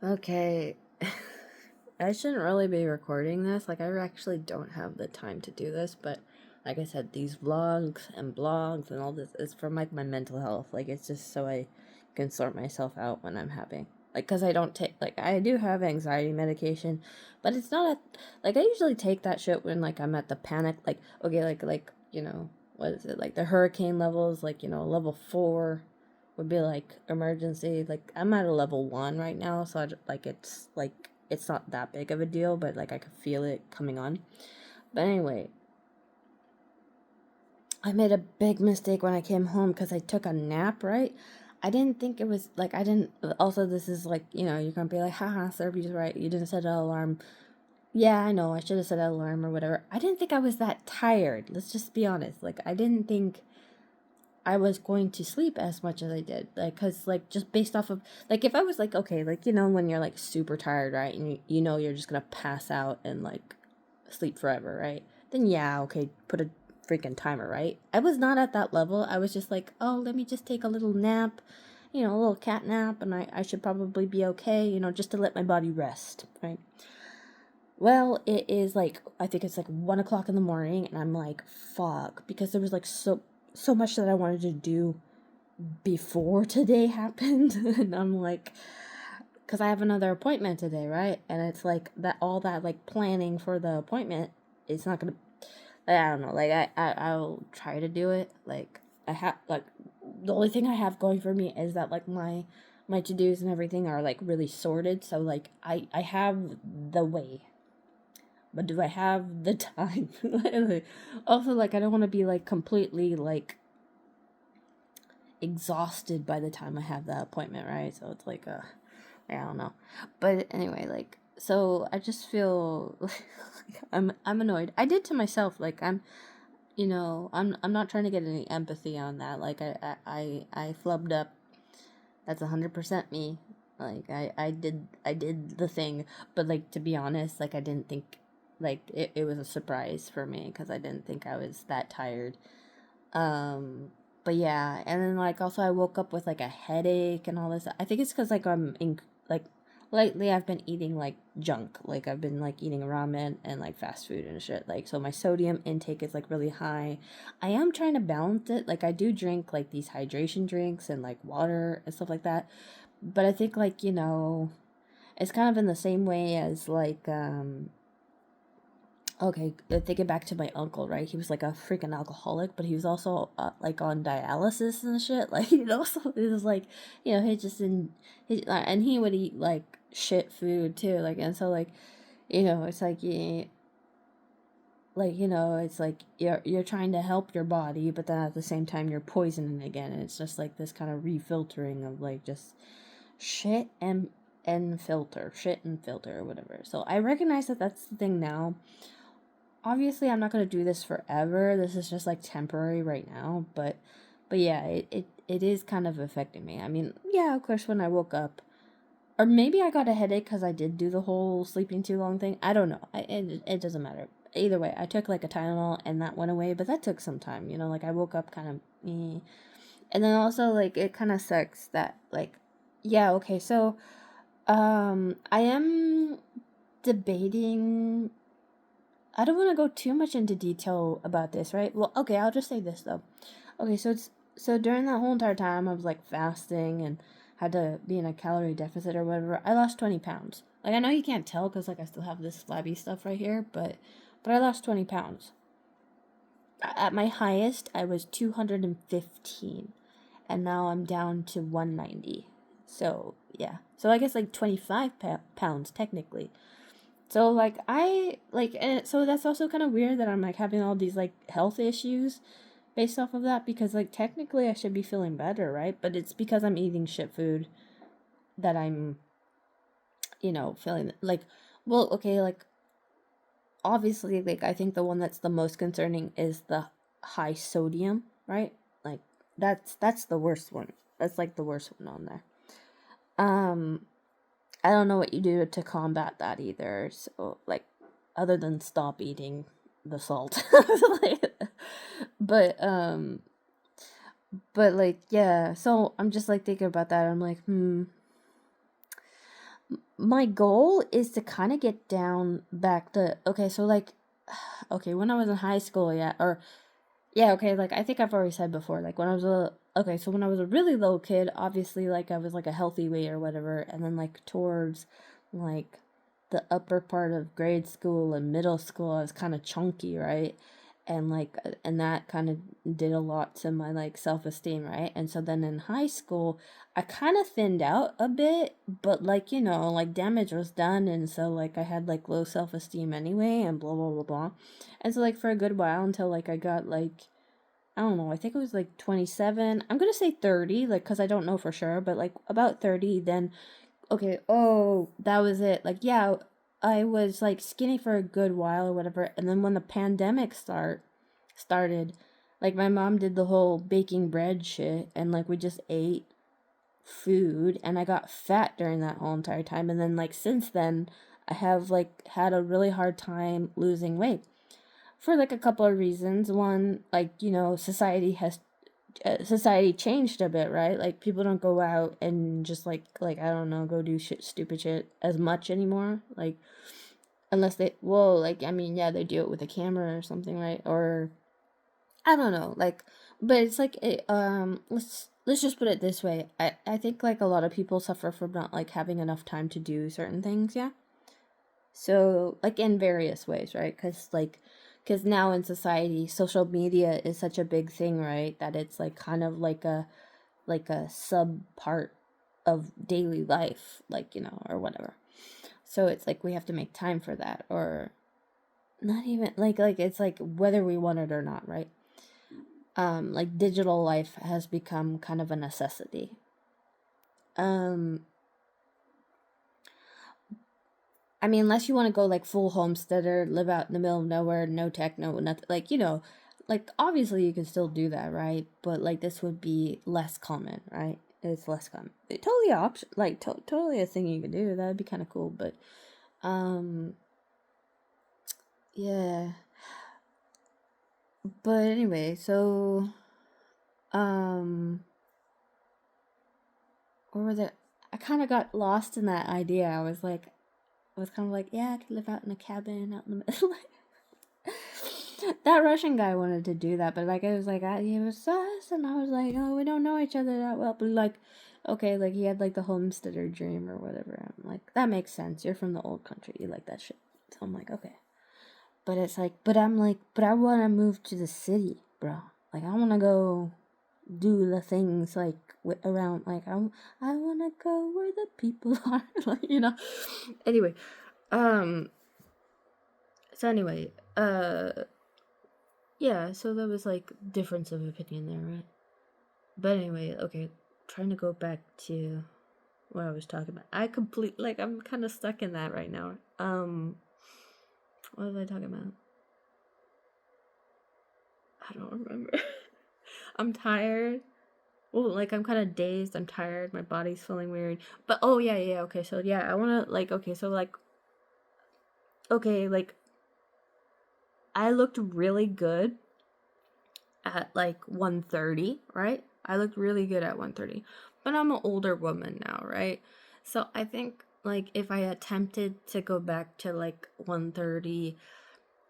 Okay. I shouldn't really be recording this. Like, I actually don't have the time to do this, but like I said, these vlogs and blogs and all this is for like my mental health. Like, it's just so I can sort myself out when I'm having, like, because I don't take, like, I do have anxiety medication, but it's not like, I usually take that shit when, like, I'm at the panic, like, okay, what is it, like, the hurricane levels, like, level 4 would be like emergency. Like, I'm at a level 1 right now, so it's not that big of a deal, but like I could feel it coming on. But anyway, I made a big mistake when I came home because I took a nap, right? I didn't think it was like, I didn't. Also, this is like, you're gonna be like, haha, Serby's right, you didn't set an alarm. Yeah, I know, I should have set an alarm or whatever. I didn't think I was that tired. Let's just be honest. Like, I didn't think I was going to sleep as much as I did. Like, cause like, just based off of, like, if I was like, okay, like, when you're like super tired, right? And you're just gonna pass out and like sleep forever, right? Then yeah, okay, put a freaking timer, right? I was not at that level. I was just like, oh, let me just take a little nap, a little cat nap, and I should probably be okay, just to let my body rest, right? Well, it is like, I think it's like 1 o'clock in the morning, and I'm like, fuck, because there was like so much that I wanted to do before today happened. And I'm like, because I have another appointment today, right? And it's like that, all that like planning for the appointment, it's not gonna, I don't know, like, I'll try to do it. Like, I have, like, the only thing I have going for me is that, like, my to-dos and everything are like really sorted, so like I have the way, but do I have the time? Also, like, I don't want to be like completely like exhausted by the time I have that appointment, right? So it's like, I don't know. But anyway, like, so I just feel like I'm annoyed. I did to myself. Like, I'm not trying to get any empathy on that. Like, I flubbed up. That's 100% me. Like, I did the thing, but like, to be honest, like, I didn't think, like, it was a surprise for me because I didn't think I was that tired. But yeah, and then like, also, I woke up with like a headache and all this. I think it's because like, like, lately I've been eating like junk. Like, I've been like eating ramen and like fast food and shit. Like, so my sodium intake is like really high. I am trying to balance it. Like, I do drink like these hydration drinks and like water and stuff like that. But I think, like, it's kind of in the same way as like, okay, thinking back to my uncle, right? He was like a freaking alcoholic, but he was also like on dialysis and shit. Like, so it was like, he just didn't, and he would eat like shit food too. Like, and so like, it's like, it's like you're trying to help your body, but then at the same time you're poisoning again. And it's just like this kind of refiltering of like just shit and filter, shit and filter or whatever. So I recognize that that's the thing now. Obviously, I'm not going to do this forever. This is just like temporary right now, but yeah, it is kind of affecting me. I mean, yeah, of course, when I woke up, or maybe I got a headache because I did do the whole sleeping too long thing. I don't know. It doesn't matter. Either way, I took like a Tylenol and that went away, but that took some time. Like, I woke up kind of, and then also, like, it kind of sucks that, like, yeah, okay, so I am debating. I don't want to go too much into detail about this, right? Well, okay, I'll just say this though. Okay, so during that whole entire time I was like fasting and had to be in a calorie deficit or whatever. I lost 20 pounds. Like, I know you can't tell because like I still have this flabby stuff right here, but I lost 20 pounds. At my highest, I was 215, and now I'm down to 190. So yeah, so I guess like 25 pounds technically. So like, and so that's also kind of weird that I'm like having all these like health issues based off of that, because like technically I should be feeling better, right? But it's because I'm eating shit food that I'm, feeling like, well, okay, like, obviously, like, I think the one that's the most concerning is the high sodium, right? Like, that's the worst one. That's like the worst one on there. Um I don't know what you do to combat that either. So, like, other than stop eating the salt. Like, but but like, yeah. So I'm just like thinking about that. I'm like, my goal is to kind of get down back to, okay, so like, okay, when I was in high school, yeah, or yeah, okay, like I think I've already said before, like when I was a, okay, so when I was a really little kid, obviously like I was like a healthy weight or whatever, and then like towards like the upper part of grade school and middle school, I was kind of chunky, right? And like, and that kind of did a lot to my like self-esteem, right? And so then in high school, I kind of thinned out a bit, but like, you know, like damage was done, and so like I had like low self-esteem anyway, and blah blah blah blah. And so like for a good while until like I got like, I don't know, I think it was like 27. I'm gonna say 30, like, because I don't know for sure, but like about 30, then, okay, oh, that was it. Like, yeah, I was like skinny for a good while or whatever. And then when the pandemic started, like my mom did the whole baking bread shit, and like we just ate food, and I got fat during that whole entire time. And then like since then, I have like had a really hard time losing weight for like a couple of reasons. One, like, you know, society changed a bit, right? Like people don't go out and just like I don't know, go do shit, stupid shit as much anymore. Like unless they, well, like I mean, yeah, they do it with a camera or something, right? Or I don't know, like, but it's like let's just put it this way. I think like a lot of people suffer from not like having enough time to do certain things, yeah. So, like in various ways, right? Because now in society, social media is such a big thing, right? That it's like kind of like a sub part of daily life, like, you know, or whatever. So it's like we have to make time for that, or not even like it's like whether we want it or not, right? Like digital life has become kind of a necessity. Um, I mean, unless you want to go like full homesteader, live out in the middle of nowhere, no tech, no nothing, like, you know, like obviously you can still do that, right? But like this would be less common, right? It's less common. It totally option, like totally a thing you could do. That'd be kind of cool, but um, yeah. But anyway, so um, or was it? I kind of got lost in that idea. I was kind of like, yeah, I could live out in a cabin out in the middle. That Russian guy wanted to do that, but like it was like he was us, and I was like, oh, we don't know each other that well, but like, okay, like he had like the homesteader dream or whatever. I'm like, that makes sense. You're from the old country, you like that shit. So I'm like, okay, but it's like, but I'm like, but I want to move to the city, bro. Like I want to go do the things like around, like I want to go where the people are, like, you know. Anyway, um, so anyway, yeah, so there was like difference of opinion there, right? But anyway, okay, trying to go back to what I was talking about. Like I'm kind of stuck in that right now. What was I talking about? I don't remember. I'm tired. Well, like I'm kind of dazed. I'm tired. My body's feeling weird. But oh yeah, yeah, okay. So yeah, I want to like, okay, so like, okay, like I looked really good at like 130, right? I looked really good at 130. But I'm an older woman now, right? So I think like if I attempted to go back to like 130,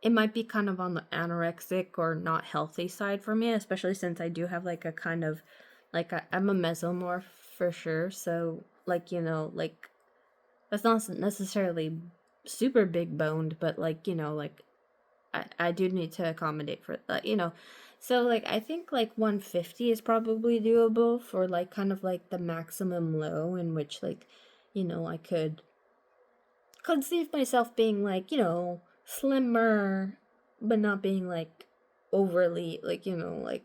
it might be kind of on the anorexic or not healthy side for me, especially since I do have like a kind of like I'm a mesomorph for sure. So like, you know, like that's not necessarily super big boned, but like, you know, like I do need to accommodate for that, you know. So like I think like 150 is probably doable for like kind of like the maximum low in which like, you know, I could conceive myself being like, you know, slimmer but not being like overly like, you know, like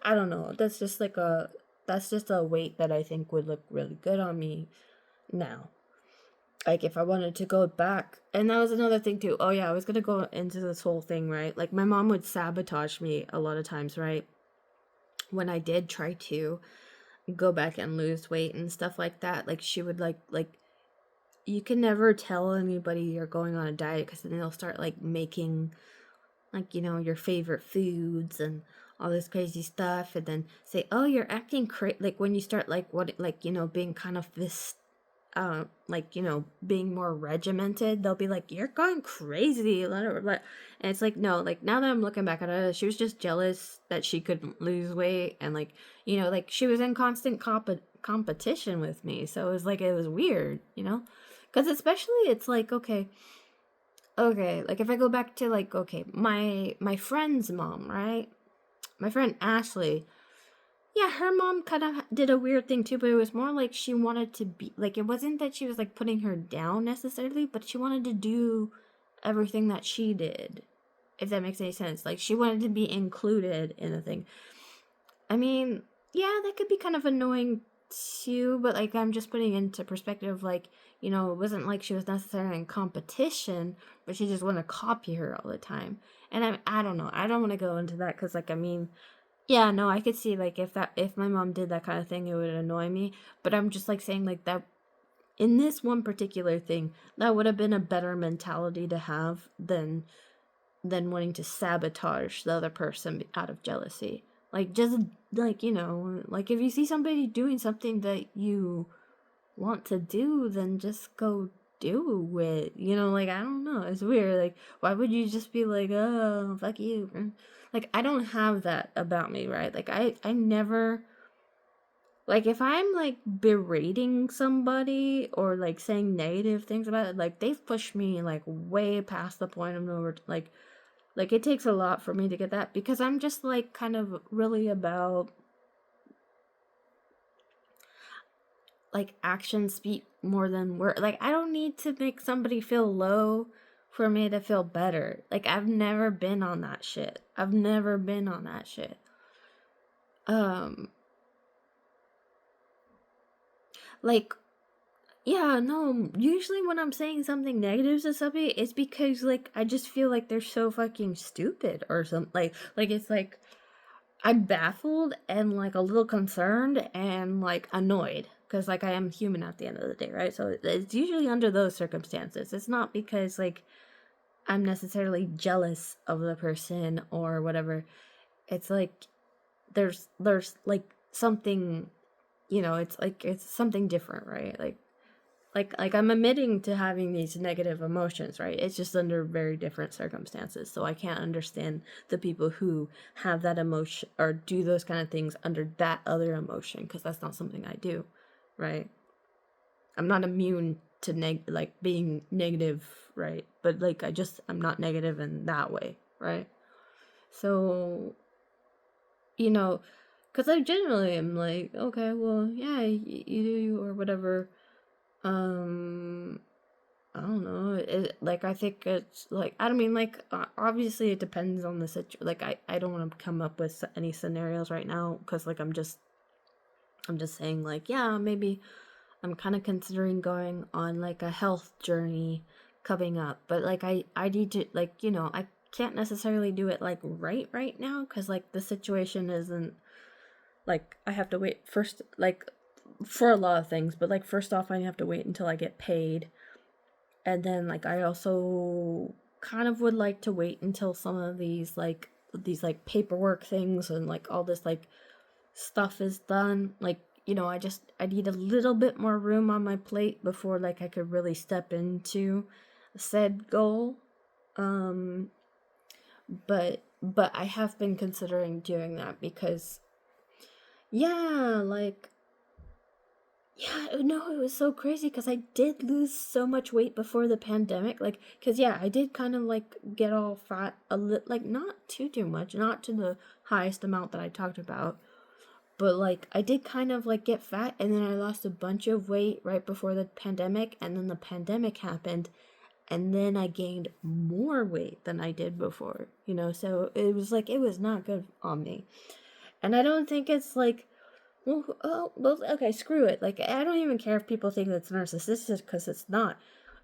I don't know. That's just a weight that I think would look really good on me now, like if I wanted to go back. And that was another thing too. Oh yeah, I was gonna go into this whole thing, right? Like my mom would sabotage me a lot of times, right? When I did try to go back and lose weight and stuff like that, like she would like you can never tell anybody you're going on a diet because then they'll start like making like, you know, your favorite foods and all this crazy stuff, and then say, oh, you're acting crazy, like when you start like what, like, you know, being kind of this like, you know, being more regimented, they'll be like, you're going crazy. And it's like, no, like, now that I'm looking back at it, she was just jealous that she couldn't lose weight. And like, you know, like, she was in constant competition with me. So it was like, it was weird, you know? Because especially it's like, okay, like, if I go back to, like, okay, my friend's mom, right? My friend Ashley, yeah, her mom kind of did a weird thing too, but it was more like she wanted to be like, it wasn't that she was like putting her down necessarily, but she wanted to do everything that she did, if that makes any sense. Like, she wanted to be included in the thing. I mean, yeah, that could be kind of annoying too, but like, I'm just putting into perspective, like, you know, it wasn't like she was necessarily in competition, but she just wanted to copy her all the time. And I don't know, I don't want to go into that because, like, I mean, yeah, no, I could see, like, if my mom did that kind of thing, it would annoy me. But I'm just like saying, like, that in this one particular thing, that would have been a better mentality to have than wanting to sabotage the other person out of jealousy. Like, just like, you know, like, if you see somebody doing something that you want to do, then just go do it. You know, like, I don't know. It's weird. Like, why would you just be like, oh, fuck you? Like, I don't have that about me, right? Like, I never, like, if I'm like berating somebody or like saying negative things about it, like, they've pushed me like way past the point of no, like, it takes a lot for me to get that, because I'm just like kind of really about like actions speak more than word. Like, I don't need to make somebody feel low for me to feel better. Like, I've never been on that shit. I've never been on that shit. Um like, yeah, no, usually when I'm saying something negative to somebody, it's because like I just feel like they're so fucking stupid or something. Like it's like I'm baffled and like a little concerned and like annoyed, because like I am human at the end of the day, right? So it's usually under those circumstances. It's not because like I'm necessarily jealous of the person or whatever. It's like there's like something, you know, it's like it's something different, right? Like I'm admitting to having these negative emotions, right? It's just under very different circumstances. So I can't understand the people who have that emotion or do those kind of things under that other emotion, because that's not something I do, right? I'm not immune to like being negative, right? But like I'm not negative in that way, right? So, you know, because I generally am like, okay, well, yeah, you do you or whatever. Um, I don't know. Like, I think it's like, I don't mean, like, obviously it depends on the situation. Like, I don't want to come up with any scenarios right now because like I'm just saying, like, yeah, maybe I'm kind of considering going on like a health journey coming up, but like I need to, like, you know, I can't necessarily do it like right now because like the situation isn't like, I have to wait first, like, for a lot of things, but like first off I have to wait until I get paid. And then like I also kind of would like to wait until some of these like paperwork things and like all this like stuff is done. Like, you know, I need a little bit more room on my plate before like I could really step into said goal. Um but I have been considering doing that because yeah, like, yeah, no, it was so crazy because I did lose so much weight before the pandemic. Like, because, yeah, I did kind of like get all fat a little, like, not too much, not to the highest amount that I talked about, but like, I did kind of like get fat, and then I lost a bunch of weight right before the pandemic, and then the pandemic happened, and then I gained more weight than I did before, you know? So it was like, it was not good on me. And I don't think it's like, well, oh, well, okay, screw it. Like, I don't even care if people think that's narcissistic because it's not.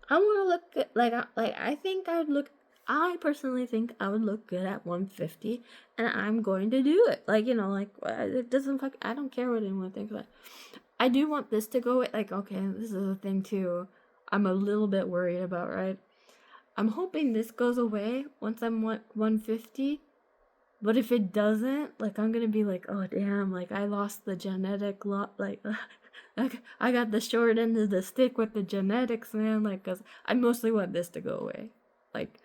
I want to look good. Like, I think I would look. I personally think I would look good at 150, and I'm going to do it. Like, you know, like, it doesn't fuck. I don't care what anyone thinks, but I do want this to go. Like, okay, this is a thing too. I'm a little bit worried about, right? I'm hoping this goes away once I'm 150. But if it doesn't, like, I'm gonna be like, oh damn, like I lost the genetic lot, like, Like, I got the short end of the stick with the genetics, man. Like, cause I mostly want this to go away. Like,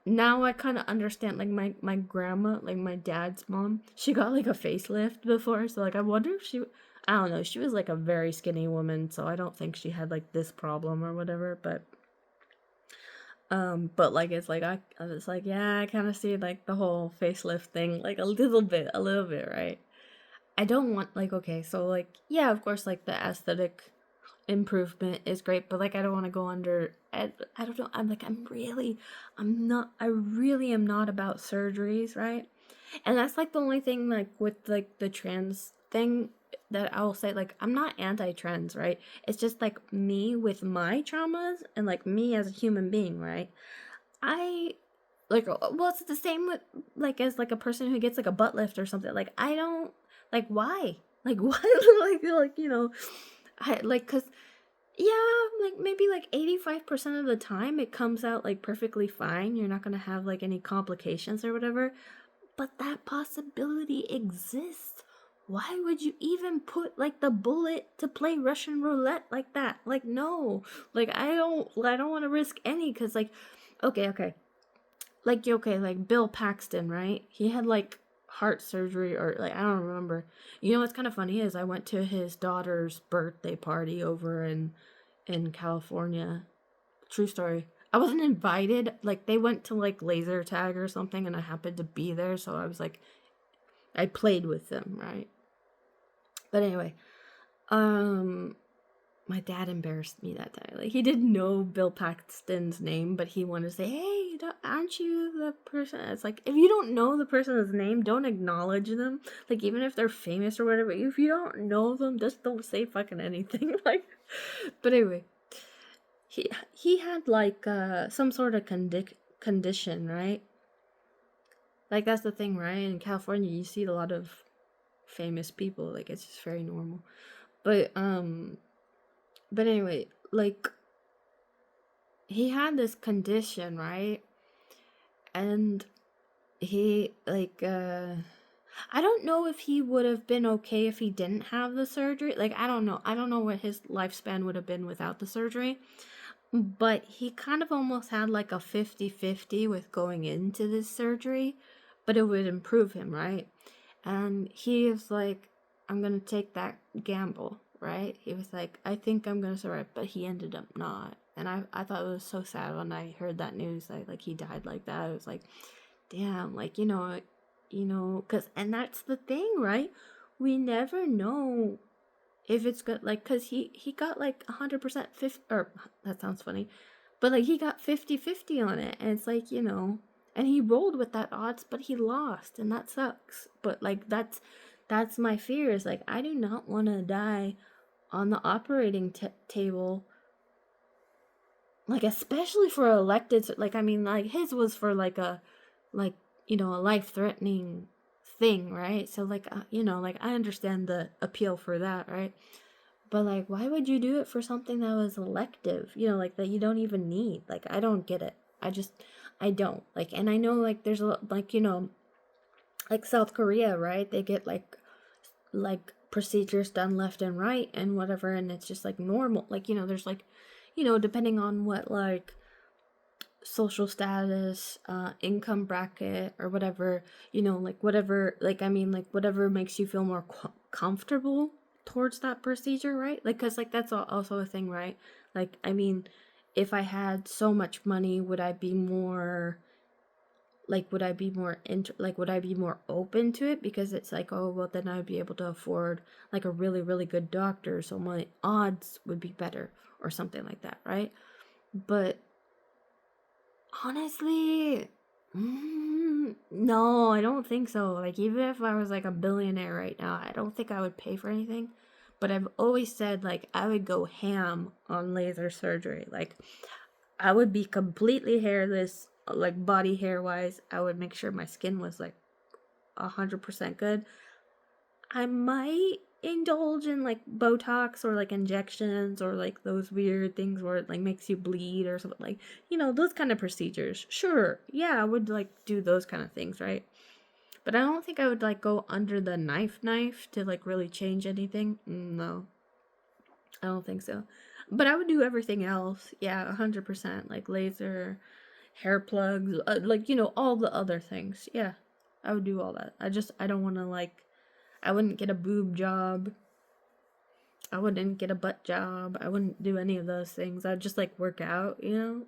now I kind of understand. Like, my grandma, like my dad's mom, she got like a facelift before. So like, I wonder if I don't know. She was like a very skinny woman, so I don't think she had like this problem or whatever. But like it's like I was like, yeah, I kind of see like the whole facelift thing, like a little bit, right? I don't want like okay, so like yeah, of course, like the aesthetic improvement is great, but like I don't want to go under. I don't know. I'm like I'm not. I really am not about surgeries, right? And that's like the only thing like with like the trans thing that I will say, like I'm not anti-trans, right? It's just like me with my traumas and like me as a human being, right? I like well it's the same with like as like a person who gets like a butt lift or something. Like I don't like why? Like why like I like cuz yeah, like maybe like 85% of the time it comes out like perfectly fine. You're not going to have like any complications or whatever. But that possibility exists. Why would you even put like the bullet to play Russian roulette like that? Like no. Like I don't want to risk any cuz like okay. Like okay, like Bill Paxton, right? He had like heart surgery or like I don't remember. You know what's kind of funny is I went to his daughter's birthday party over in California. True story. I wasn't invited. Like they went to like laser tag or something and I happened to be there, so I was like I played with them, right? But anyway, um my dad embarrassed me that day. Like he didn't know Bill Paxton's name, but he wanted to say, "Hey, aren't you the person?" It's like if you don't know the person's name, don't acknowledge them. Like even if they're famous or whatever, if you don't know them, just don't say fucking anything. Like, but anyway, he had like some sort of condition, right? Like that's the thing, right? In California, you see a lot of famous people. Like it's just very normal. But but anyway, like he had this condition, right? And he like I don't know if he would have been okay if he didn't have the surgery. Like I don't know. I don't know what his lifespan would have been without the surgery. But he kind of almost had like a 50-50 with going into this surgery, but it would improve him, right? And he was like, I'm gonna take that gamble, right? He was like, I think I'm gonna survive, but he ended up not. And I thought it was so sad when I heard that news that like he died like that. I was like, damn, like cause and that's the thing, right? We never know if it's good, like, cause he got like 100% 50, or that sounds funny, but like he got 50-50 on it, and it's like and he rolled with that odds, but he lost, and that sucks. But like that's my fear is like I do not want to die on the operating table, like especially for elected. Like I mean, like his was for like a like a life threatening thing, right? So like like I understand the appeal for that, right? But like, why would you do it for something that was elective? Like that you don't even need. Like, I don't get it. I don't like. And I know like there's a like like South Korea, right? They get like procedures done left and right and whatever, and it's just like normal. Like there's like, depending on what like social status, income bracket or whatever, like whatever, like I mean, like whatever makes you feel more comfortable towards that procedure, right? Like, cause like that's also a thing, right? Like, I mean, if I had so much money, would I be more like would I be more open to it because it's like, oh well, then I would be able to afford like a really really good doctor, so my odds would be better or something like that, right? But honestly, no, I don't think so. Like, even if I was like a billionaire right now, I don't think I would pay for anything. But I've always said, like, I would go ham on laser surgery. Like, I would be completely hairless, like, body hair wise. I would make sure my skin was like 100% good. I might indulge in like Botox or like injections or like those weird things where it like makes you bleed or something, like those kind of procedures. Sure, yeah, I would like do those kind of things, right? But I don't think I would like go under the knife to like really change anything. No. I don't think so. But I would do everything else. Yeah, 100%. Like laser, hair plugs, like, all the other things. Yeah, I would do all that. I don't want to, like, I wouldn't get a boob job. I wouldn't get a butt job. I wouldn't do any of those things. I'd just, like, work out,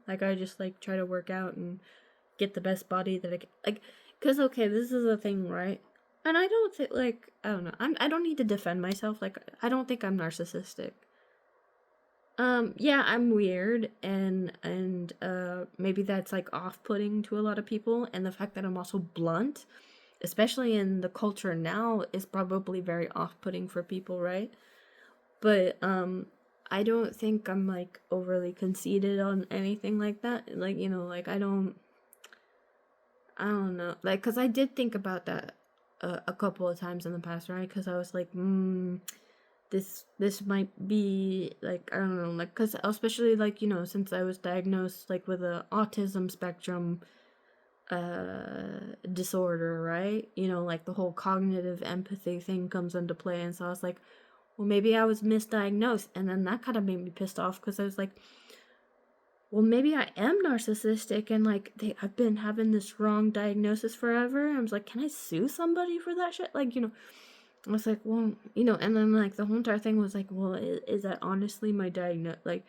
Like, I just, like, try to work out and get the best body that I can. Like, because, okay, this is a thing, right? And I don't think, like, I don't know. I don't need to defend myself. Like, I don't think I'm narcissistic. Yeah, I'm weird, and maybe that's like off-putting to a lot of people, and the fact that I'm also blunt, especially in the culture now, is probably very off-putting for people, right? But I don't think I'm like overly conceited on anything like that. Like, like I don't know, like, cuz I did think about that a couple of times in the past, right? Cuz I was like, this might be like, I don't know, like, because especially like, since I was diagnosed like with a autism spectrum disorder, right? Like the whole cognitive empathy thing comes into play, and so I was like, well, maybe I was misdiagnosed, and then that kind of made me pissed off because I was like, well, maybe I am narcissistic, and like I've been having this wrong diagnosis forever. I was like, can I sue somebody for that shit? Like, I was like, well, and then like the whole entire thing was like, well, is that honestly my diagnosis? Like,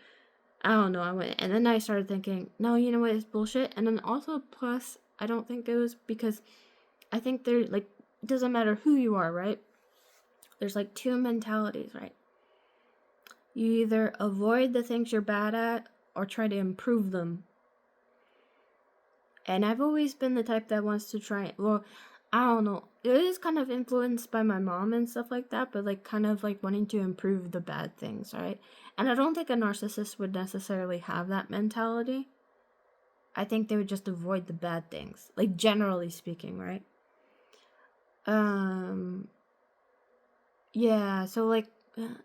I don't know. I went, and then I started thinking, no, you know what, it's bullshit. And then also, plus, I don't think it was because I think there, like, it doesn't matter who you are, right? There's like two mentalities, right? You either avoid the things you're bad at or try to improve them. And I've always been the type that wants to try, well, I don't know. It is kind of influenced by my mom and stuff like that, but like kind of like wanting to improve the bad things, right? And I don't think a narcissist would necessarily have that mentality. I think they would just avoid the bad things, like generally speaking, right? Um, yeah, so like,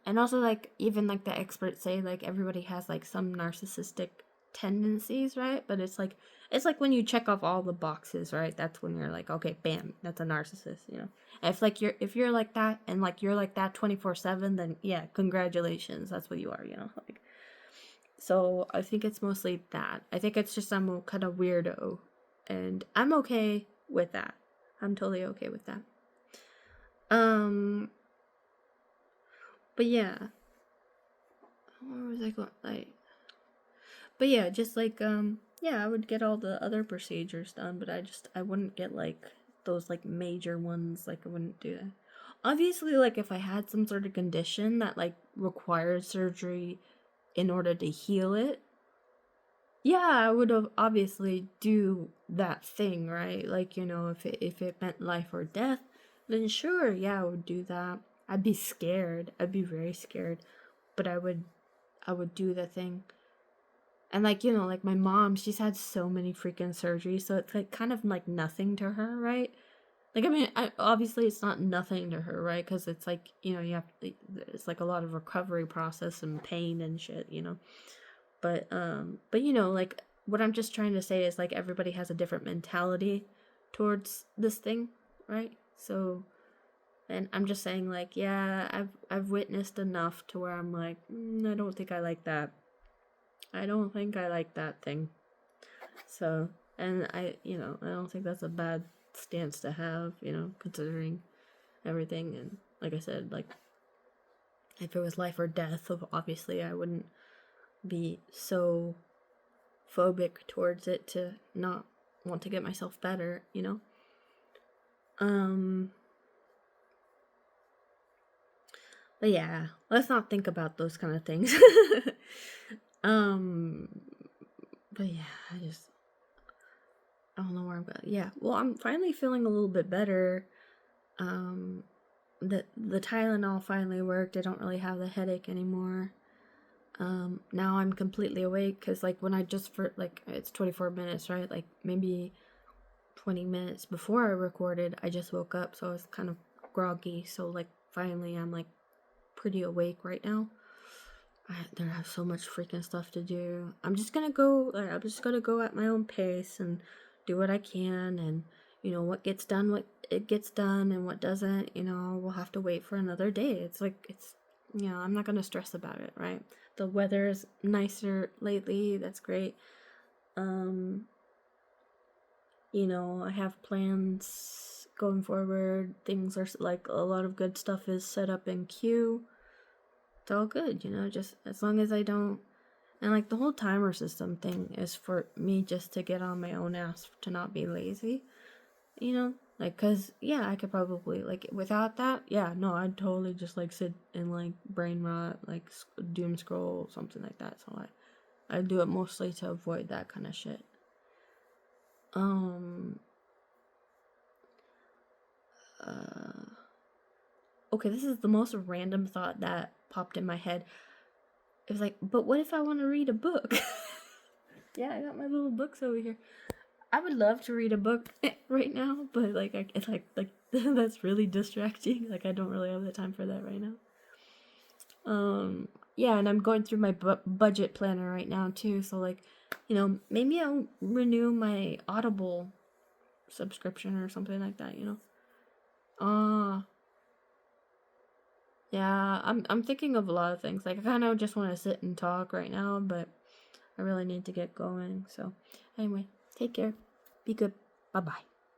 and also like even like the experts say like everybody has like some narcissistic tendencies, right? But it's like when you check off all the boxes, right? That's when you're like, okay, bam, that's a narcissist. If you're like that and like you're like that 24/7, then yeah, congratulations, that's what you are. Like, so I think it's mostly that. I think it's just I'm a kind of weirdo, and I'm okay with that. I'm totally okay with that. Um, but yeah, where was I going? Like, but yeah, just like yeah, I would get all the other procedures done, but I wouldn't get like those like major ones. Like I wouldn't do that. Obviously, like if I had some sort of condition that like required surgery in order to heal it, yeah, I would have obviously do that thing, right? Like, if it meant life or death, then sure, yeah, I would do that. I'd be scared. I'd be very scared, but I would do the thing. And like, like my mom, she's had so many freaking surgeries, so it's like kind of like nothing to her, right? Like, I mean, obviously it's not nothing to her, right? Because it's like, it's like a lot of recovery process and pain and shit. But like what I'm just trying to say is like everybody has a different mentality towards this thing, right? So, and I'm just saying like, yeah, I've witnessed enough to where I'm like, I don't think I like that. I don't think I like that thing. So, and I don't think that's a bad stance to have, considering everything. And like I said, like if it was life or death, obviously I wouldn't be so phobic towards it to not want to get myself better. Um, but yeah, let's not think about those kind of things. um, but yeah, I don't know where I'm going. Yeah, well, I'm finally feeling a little bit better. Um, the Tylenol finally worked. I don't really have the headache anymore. Now I'm completely awake because like when I just for like it's 24 minutes, right? Like maybe 20 minutes before I recorded, I just woke up, so I was kind of groggy. So like finally, I'm like pretty awake right now. I have so much freaking stuff to do. I'm just gonna go. I'm just gonna go at my own pace and do what I can, and what gets done, what it gets done, and what doesn't. We'll have to wait for another day. It's like I'm not gonna stress about it, right? The weather's nicer lately, that's great. I have plans going forward. Things are like a lot of good stuff is set up in queue. It's all good, just as long as I don't. And like the whole timer system thing is for me just to get on my own ass to not be lazy, Like, cause I could probably like without that, no, I'd totally just like sit and like brain rot, like doom scroll, something like that. So I do it mostly to avoid that kind of shit. Okay, this is the most random thought that popped in my head. It was like, but what if I want to read a book? I got my little books over here. I would love to read a book right now, but like, it's like that's really distracting. Like, I don't really have the time for that right now. And I'm going through my budget planner right now too. So like, maybe I'll renew my Audible subscription or something like that. Yeah, I'm thinking of a lot of things. Like, I kind of just want to sit and talk right now, but I really need to get going. So, anyway, take care. Be good. Bye-bye.